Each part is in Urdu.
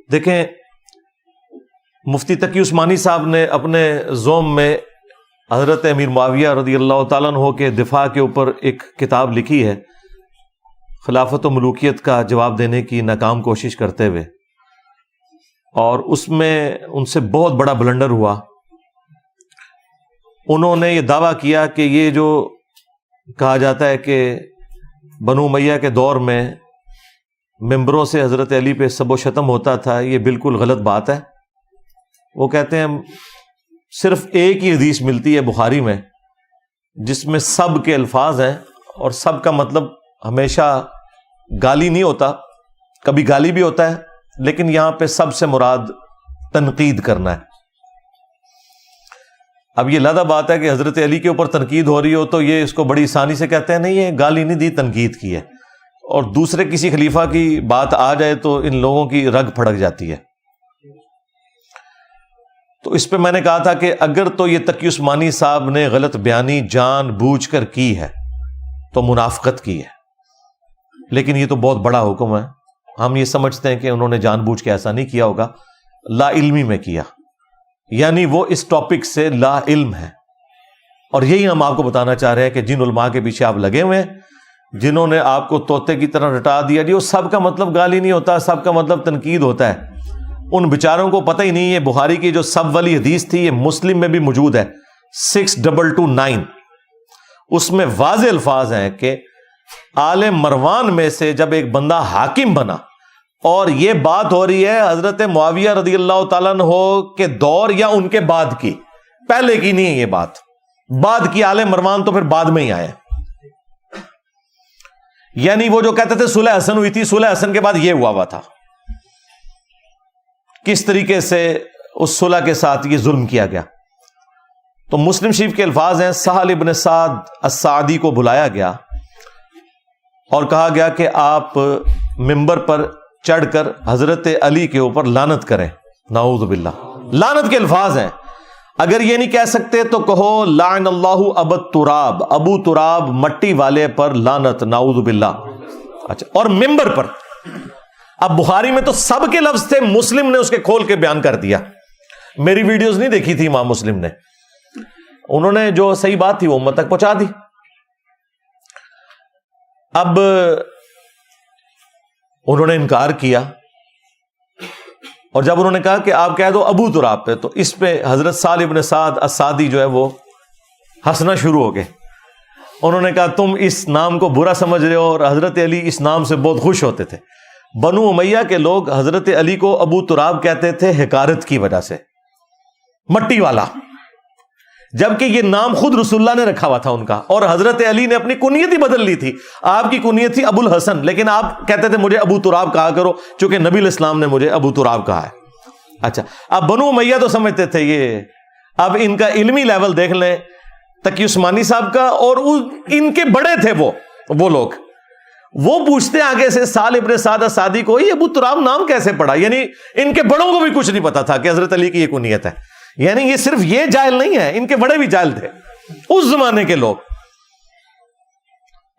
دیکھیں مفتی تقی عثمانی صاحب نے اپنے زوم میں حضرت امیر معاویہ رضی اللہ تعالیٰ عنہ کے دفاع کے اوپر ایک کتاب لکھی ہے، خلافت و ملوکیت کا جواب دینے کی ناکام کوشش کرتے ہوئے، اور اس میں ان سے بہت بڑا بلنڈر ہوا۔ انہوں نے یہ دعویٰ کیا کہ یہ جو کہا جاتا ہے کہ بنو امیہ کے دور میں ممبروں سے حضرت علی پہ سب و شتم ہوتا تھا، یہ بالکل غلط بات ہے۔ وہ کہتے ہیں صرف ایک ہی حدیث ملتی ہے بخاری میں جس میں سب کے الفاظ ہیں، اور سب کا مطلب ہمیشہ گالی نہیں ہوتا، کبھی گالی بھی ہوتا ہے، لیکن یہاں پہ سب سے مراد تنقید کرنا ہے۔ اب یہ لادہ بات ہے کہ حضرت علی کے اوپر تنقید ہو رہی ہو تو یہ اس کو بڑی آسانی سے کہتے ہیں نہیں یہ گالی نہیں دی، تنقید کی ہے، اور دوسرے کسی خلیفہ کی بات آ جائے تو ان لوگوں کی رگ پھڑک جاتی ہے۔ تو اس پہ میں نے کہا تھا کہ اگر تو یہ تقی عثمانی صاحب نے غلط بیانی جان بوجھ کر کی ہے تو منافقت کی ہے، لیکن یہ تو بہت بڑا حکم ہے، ہم یہ سمجھتے ہیں کہ انہوں نے جان بوجھ کے ایسا نہیں کیا ہوگا، لا علمی میں کیا، یعنی وہ اس ٹاپک سے لا علم ہے۔ اور یہی ہم آپ کو بتانا چاہ رہے ہیں کہ جن علماء کے پیچھے آپ لگے ہوئے ہیں، جنہوں نے آپ کو طوطے کی طرح رٹا دیا جی وہ سب کا مطلب گالی نہیں ہوتا، سب کا مطلب تنقید ہوتا ہے، ان بیچاروں کو پتہ ہی نہیں ہے بخاری کی جو سب والی حدیث تھی یہ مسلم میں بھی موجود ہے 6229، اس میں واضح الفاظ ہیں کہ آل مروان میں سے جب ایک بندہ حاکم بنا، اور یہ بات ہو رہی ہے حضرت معاویہ رضی اللہ تعالیٰ عنہ کے دور یا ان کے بعد کی، پہلے کی نہیں ہے یہ بات، بعد کی آل مروان تو پھر بعد میں ہی آئے، یعنی وہ جو کہتے تھے صلح حسن ہوئی تھی، صلح حسن کے بعد یہ ہوا تھا، کس طریقے سے اس صلح کے ساتھ یہ ظلم کیا گیا۔ تو مسلم شریف کے الفاظ ہیں سہل ابن سعد السعدی کو بلایا گیا اور کہا گیا کہ آپ ممبر پر چڑھ کر حضرت علی کے اوپر لعنت کریں، نعوذ باللہ، لعنت کے الفاظ ہیں، اگر یہ نہیں کہہ سکتے تو کہو لعن اللہ ابو تراب، ابو تراب مٹی والے پر لعنت، نعوذ باللہ۔ اچھا، اور ممبر پر، اب بخاری میں تو سب کے لفظ تھے، مسلم نے اس کے کھول کے بیان کر دیا، میری ویڈیوز نہیں دیکھی تھی امام مسلم نے، انہوں نے جو صحیح بات تھی وہ امت تک پہنچا دی۔ اب انہوں نے انکار کیا، اور جب انہوں نے کہا کہ آپ کہہ دو ابو تراب پہ، تو اس پہ حضرت سہل ابن سعد السعدی جو ہے وہ ہنسنا شروع ہو گئے، انہوں نے کہا تم اس نام کو برا سمجھ رہے ہو، اور حضرت علی اس نام سے بہت خوش ہوتے تھے۔ بنو امیہ کے لوگ حضرت علی کو ابو تراب کہتے تھے حقارت کی وجہ سے، مٹی والا، جبکہ یہ نام خود رسول اللہ نے رکھا ہوا تھا ان کا، اور حضرت علی نے اپنی کنیت ہی بدل لی تھی، آپ کی کنیت تھی ابو الحسن، لیکن آپ کہتے تھے مجھے ابو تراب کہا کرو چونکہ نبی الاسلام نے مجھے ابو تراب کہا ہے۔ اچھا، اب بنو امیہ تو سمجھتے تھے یہ، اب ان کا علمی لیول دیکھ لیں تقی عثمانی صاحب کا، اور ان کے بڑے تھے وہ لوگ، وہ پوچھتے آگے سے سہل ابن سعد السعدی کو یہ ابو تراب نام کیسے پڑا، یعنی ان کے بڑوں کو بھی کچھ نہیں پتا تھا کہ حضرت علی کی یہ کنیت ہے، یعنی یہ صرف یہ جاہل نہیں ہے، ان کے بڑے بھی جاہل تھے اس زمانے کے لوگ۔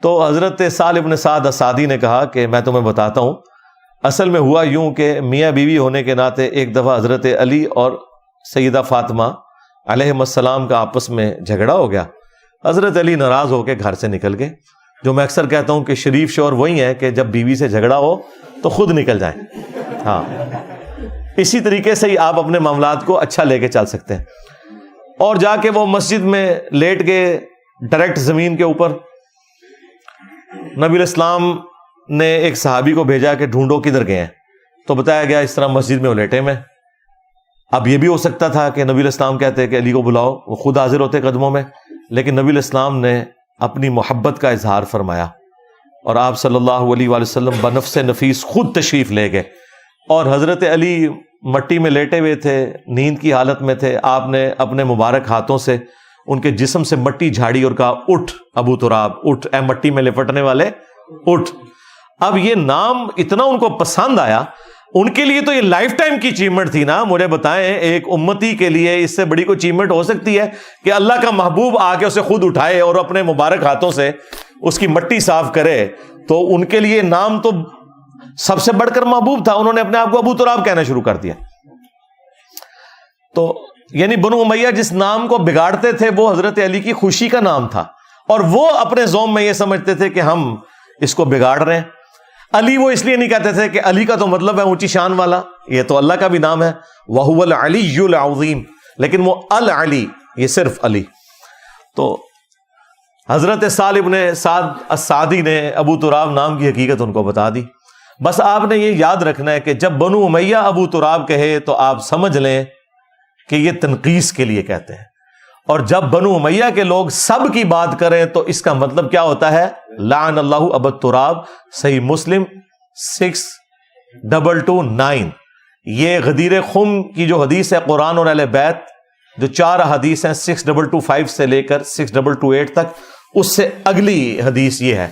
تو حضرت سہل ابن سعد السعدی نے کہا کہ میں تمہیں بتاتا ہوں، اصل میں ہوا یوں کہ میاں بیوی ہونے کے ناطے ایک دفعہ حضرت علی اور سیدہ فاطمہ علیہم السلام کا آپس میں جھگڑا ہو گیا، حضرت علی ناراض ہو کے گھر سے نکل گئے، جو میں اکثر کہتا ہوں کہ شریف شوہر وہی ہے کہ جب بیوی سے جھگڑا ہو تو خود نکل جائیں، ہاں اسی طریقے سے ہی آپ اپنے معاملات کو اچھا لے کے چل سکتے ہیں۔ اور جا کے وہ مسجد میں لیٹ گئے ڈائریکٹ زمین کے اوپر، نبی الاسلام نے ایک صحابی کو بھیجا کہ ڈھونڈو کدھر گئے ہیں، تو بتایا گیا اس طرح مسجد میں وہ لیٹے میں۔ اب یہ بھی ہو سکتا تھا کہ نبی الاسلام کہتے کہ علی کو بلاؤ، وہ خود حاضر ہوتے قدموں میں، لیکن نبی الاسلام نے اپنی محبت کا اظہار فرمایا، اور آپ صلی اللہ علیہ وآلہ وسلم بنفس نفیس خود تشریف لے گئے، اور حضرت علی مٹی میں لیٹے ہوئے تھے، نیند کی حالت میں تھے، آپ نے اپنے مبارک ہاتھوں سے ان کے جسم سے مٹی جھاڑی اور کہا اٹھ ابو تراب، اٹھ اے مٹی میں لپٹنے والے اٹھ۔ اب یہ نام اتنا ان کو پسند آیا، ان کے لیے تو یہ لائف ٹائم کی اچیومنٹ تھی نا، مجھے بتائیں ایک امتی کے لیے اس سے بڑی کوئی اچیومنٹ ہو سکتی ہے کہ اللہ کا محبوب آ کے اسے خود اٹھائے اور اپنے مبارک ہاتھوں سے اس کی مٹی صاف کرے؟ تو ان کے لیے نام تو سب سے بڑھ کر محبوب تھا، انہوں نے اپنے آپ کو ابو تراب کہنا شروع کر دیا. تو یعنی بنو امیہ جس نام کو بگاڑتے تھے وہ حضرت علی کی خوشی کا نام تھا، اور وہ اپنے ذوم میں یہ سمجھتے تھے کہ ہم اس کو بگاڑ رہے ہیں. علی وہ اس لیے نہیں کہتے تھے کہ علی کا تو مطلب ہے اونچی شان والا، یہ تو اللہ کا بھی نام ہے، وَهُوَ الْعَلِيُّ الْعَظِيمُ، لیکن وہ العلی، یہ صرف علی. تو حضرت سہل ابن سعد السعدی نے ابو تراب نام کی حقیقت ان کو بتا دی. بس آپ نے یہ یاد رکھنا ہے کہ جب بنو امیہ ابو تراب کہے تو آپ سمجھ لیں کہ یہ تنقیص کے لیے کہتے ہیں، اور جب بنو امیہ کے لوگ سب کی بات کریں تو اس کا مطلب کیا ہوتا ہے؟ لعن اللہ ابا تراب. صحیح مسلم 6229. یہ غدیر خم کی جو حدیث ہے قرآن اور اہل بیت، جو 4 حدیث ہیں 6225 سے لے کر 6228 تک، اس سے اگلی حدیث یہ ہے